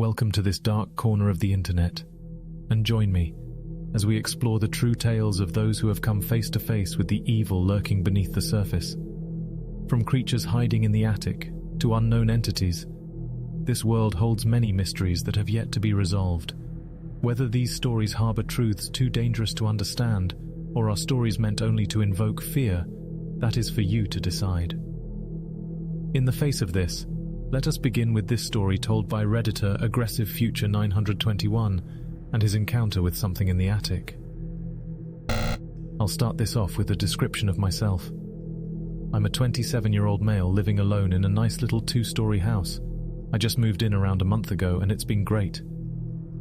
Welcome to this dark corner of the internet, and join me as we explore the true tales of those who have come face to face with the evil lurking beneath the surface. From creatures hiding in the attic to unknown entities, this world holds many mysteries that have yet to be resolved. Whether these stories harbor truths too dangerous to understand, or are stories meant only to invoke fear, that is for you to decide. In the face of this, let us begin with this story told by Redditor Aggressive Future 921 and his encounter with something in the attic. I'll start this off with a description of myself. I'm a 27-year-old male living alone in a nice little 2-story house. I just moved in around a month ago and it's been great.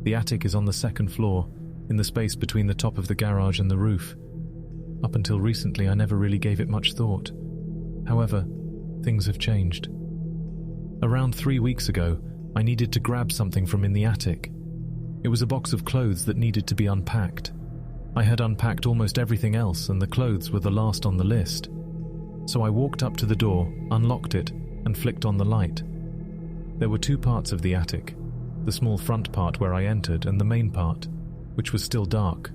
The attic is on the 2nd floor, in the space between the top of the garage and the roof. Up until recently, I never really gave it much thought. However, things have changed. Around 3 weeks ago, I needed to grab something from in the attic. It was a box of clothes that needed to be unpacked. I had unpacked almost everything else and the clothes were the last on the list. So I walked up to the door, unlocked it, and flicked on the light. There were 2 parts of the attic, the small front part where I entered and the main part, which was still dark.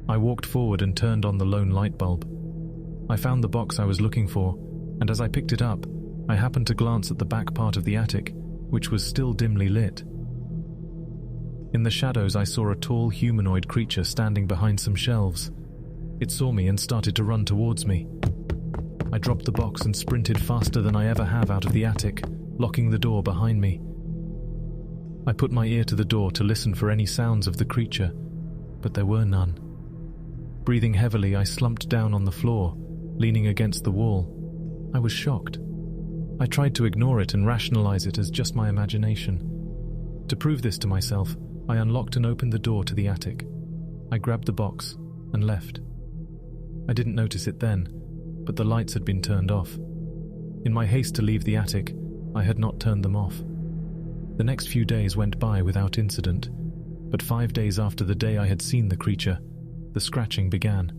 I walked forward and turned on the lone light bulb. I found the box I was looking for, and as I picked it up, I happened to glance at the back part of the attic, which was still dimly lit. In the shadows, I saw a tall humanoid creature standing behind some shelves. It saw me and started to run towards me. I dropped the box and sprinted faster than I ever have out of the attic, locking the door behind me. I put my ear to the door to listen for any sounds of the creature, but there were none. Breathing heavily, I slumped down on the floor, leaning against the wall. I was shocked. I tried to ignore it and rationalize it as just my imagination. To prove this to myself, I unlocked and opened the door to the attic. I grabbed the box and left. I didn't notice it then, but the lights had been turned off. In my haste to leave the attic, I had not turned them off. The next few days went by without incident, but 5 days after the day I had seen the creature, the scratching began.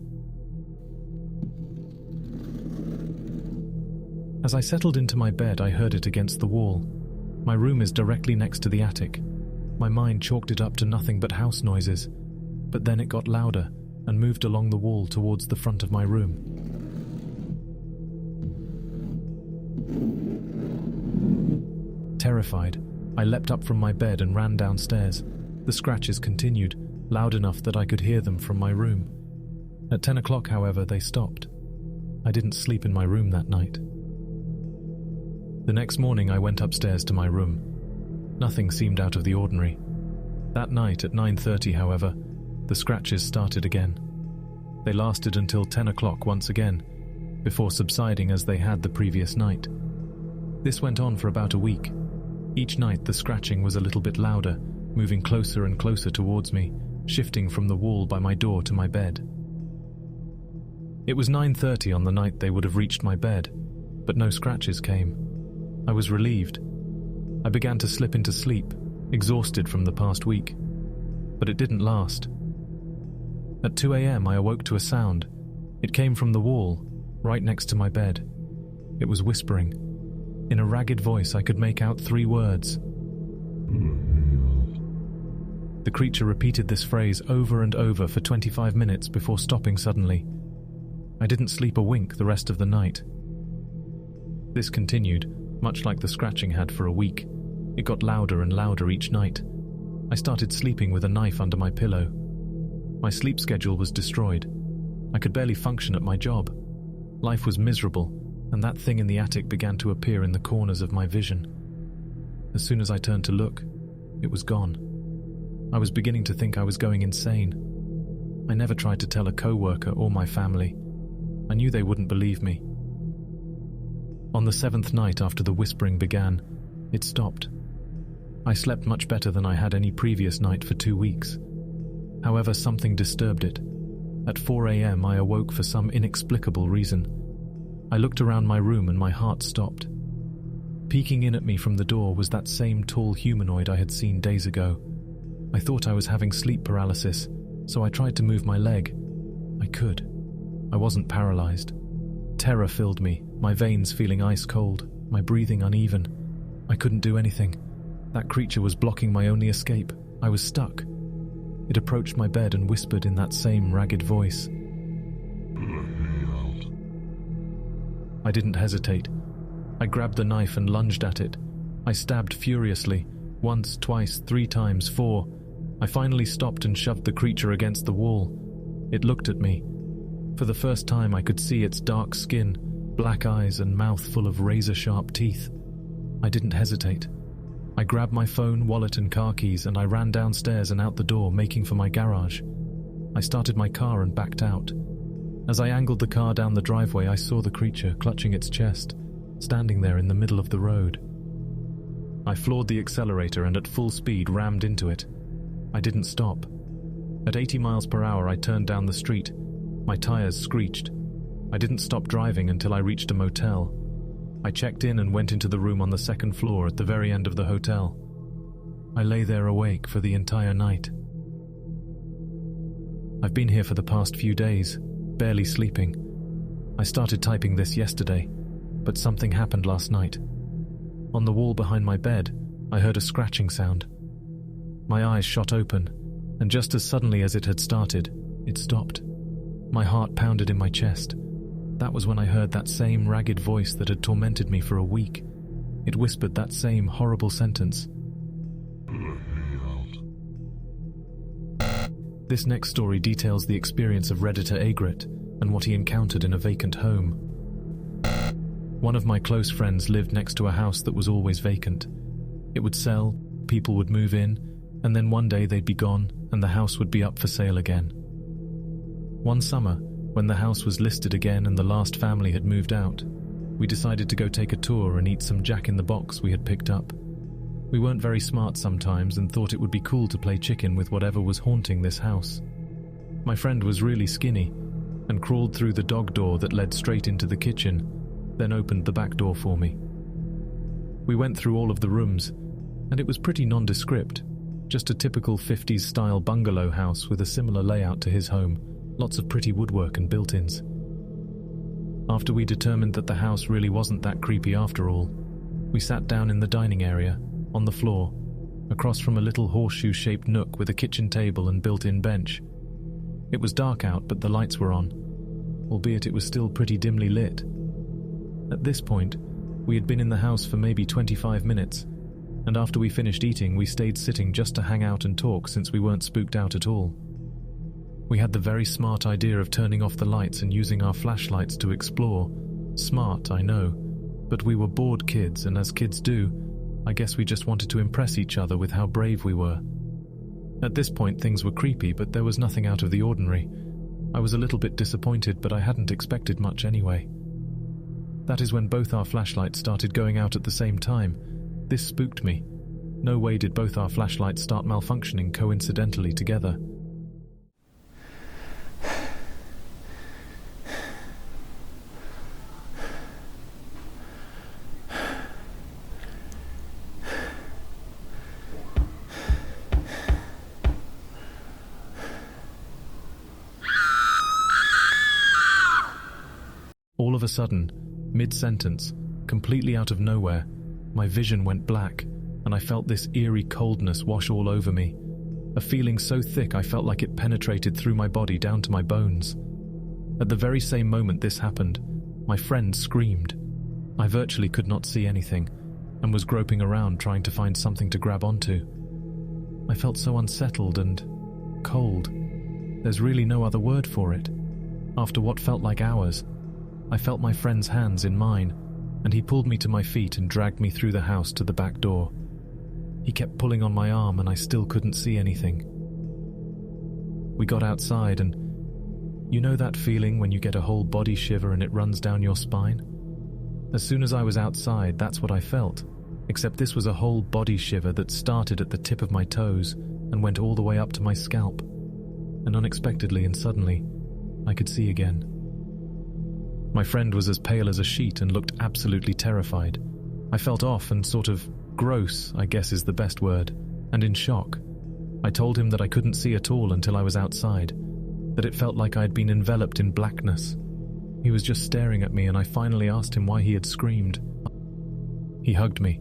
As I settled into my bed, I heard it against the wall. My room is directly next to the attic. My mind chalked it up to nothing but house noises, but then it got louder and moved along the wall towards the front of my room. Terrified, I leapt up from my bed and ran downstairs. The scratches continued, loud enough that I could hear them from my room. At 10 o'clock, however, they stopped. I didn't sleep in my room that night. The next morning, I went upstairs to my room. Nothing seemed out of the ordinary. That night at 9:30, however, the scratches started again. They lasted until 10 o'clock once again, before subsiding as they had the previous night. This went on for about a week. Each night the scratching was a little bit louder, moving closer and closer towards me, shifting from the wall by my door to my bed. It was 9:30 on the night they would have reached my bed, but no scratches came. I was relieved. I began to slip into sleep, exhausted from the past week. But it didn't last. At 2 a.m. I awoke to a sound. It came from the wall, right next to my bed. It was whispering. In a ragged voice, I could make out 3 words. The creature repeated this phrase over and over for 25 minutes before stopping suddenly. I didn't sleep a wink the rest of the night. This continued, much like the scratching had for a week. It got louder and louder each night. I started sleeping with a knife under my pillow. My sleep schedule was destroyed. I could barely function at my job. Life was miserable, and that thing in the attic began to appear in the corners of my vision. As soon as I turned to look, it was gone. I was beginning to think I was going insane. I never tried to tell a co-worker or my family. I knew they wouldn't believe me. On the 7th night after the whispering began, it stopped. I slept much better than I had any previous night for 2 weeks. However, something disturbed it. At 4 a.m. I awoke for some inexplicable reason. I looked around my room and my heart stopped. Peeking in at me from the door was that same tall humanoid I had seen days ago. I thought I was having sleep paralysis, so I tried to move my leg. I could. I wasn't paralyzed. Terror filled me, my veins feeling ice cold, my breathing uneven. I couldn't do anything. That creature was blocking my only escape. I was stuck. It approached my bed and whispered in that same ragged voice. I didn't hesitate. I grabbed the knife and lunged at it. I stabbed furiously, once, twice, 3 times, 4. I finally stopped and shoved the creature against the wall. It looked at me. For the first time I could see its dark skin, black eyes and mouth full of razor-sharp teeth. I didn't hesitate. I grabbed my phone, wallet and car keys and I ran downstairs and out the door, making for my garage. I started my car and backed out. As I angled the car down the driveway, I saw the creature clutching its chest, standing there in the middle of the road. I floored the accelerator and at full speed rammed into it. I didn't stop. At 80 miles per hour, I turned down the street. My tires screeched. I didn't stop driving until I reached a motel. I checked in and went into the room on the 2nd floor at the very end of the hotel. I lay there awake for the entire night. I've been here for the past few days, barely sleeping. I started typing this yesterday, but something happened last night. On the wall behind my bed, I heard a scratching sound. My eyes shot open, and just as suddenly as it had started, it stopped. My heart pounded in my chest. That was when I heard that same ragged voice that had tormented me for a week. It whispered that same horrible sentence. This next story details the experience of Redditor Egret and what he encountered in a vacant home. One of my close friends lived next to a house that was always vacant. It would sell, people would move in, and then one day they'd be gone and the house would be up for sale again. One summer, when the house was listed again and the last family had moved out, we decided to go take a tour and eat some Jack-in-the-Box we had picked up. We weren't very smart sometimes and thought it would be cool to play chicken with whatever was haunting this house. My friend was really skinny and crawled through the dog door that led straight into the kitchen, then opened the back door for me. We went through all of the rooms, and it was pretty nondescript, just a typical 50s-style bungalow house with a similar layout to his home, lots of pretty woodwork and built-ins. After we determined that the house really wasn't that creepy after all, we sat down in the dining area, on the floor, across from a little horseshoe-shaped nook with a kitchen table and built-in bench. It was dark out, but the lights were on, albeit it was still pretty dimly lit. At this point, we had been in the house for maybe 25 minutes, and after we finished eating, we stayed sitting just to hang out and talk since we weren't spooked out at all. We had the very smart idea of turning off the lights and using our flashlights to explore. Smart, I know, but we were bored kids, and as kids do, I guess we just wanted to impress each other with how brave we were. At this point, things were creepy, but there was nothing out of the ordinary. I was a little bit disappointed, but I hadn't expected much anyway. That is when both our flashlights started going out at the same time. This spooked me. No way did both our flashlights start malfunctioning coincidentally together. All of a sudden, mid-sentence, completely out of nowhere, my vision went black, and I felt this eerie coldness wash all over me. A feeling so thick I felt like it penetrated through my body down to my bones. At the very same moment this happened, my friend screamed. I virtually could not see anything, and was groping around trying to find something to grab onto. I felt so unsettled and cold. There's really no other word for it. After what felt like hours, I felt my friend's hands in mine, and he pulled me to my feet and dragged me through the house to the back door. He kept pulling on my arm and I still couldn't see anything. We got outside and you know that feeling when you get a whole body shiver and it runs down your spine? As soon as I was outside, that's what I felt, except this was a whole body shiver that started at the tip of my toes and went all the way up to my scalp. And unexpectedly and suddenly, I could see again. My friend was as pale as a sheet and looked absolutely terrified. I felt off and sort of gross, I guess is the best word, and in shock. I told him that I couldn't see at all until I was outside, that it felt like I had been enveloped in blackness. He was just staring at me and I finally asked him why he had screamed. He hugged me,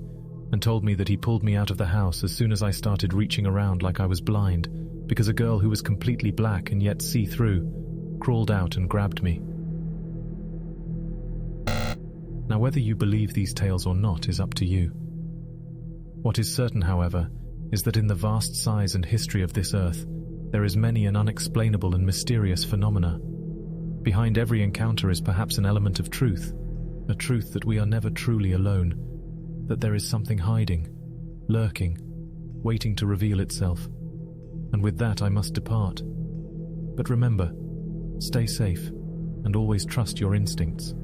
and told me that he pulled me out of the house as soon as I started reaching around like I was blind, because a girl who was completely black and yet see-through crawled out and grabbed me. Now, whether you believe these tales or not is up to you. What is certain, however, is that in the vast size and history of this earth, there is many an unexplainable and mysterious phenomena. Behind every encounter is perhaps an element of truth, a truth that we are never truly alone, that there is something hiding, lurking, waiting to reveal itself. And with that I must depart. But remember, stay safe and always trust your instincts.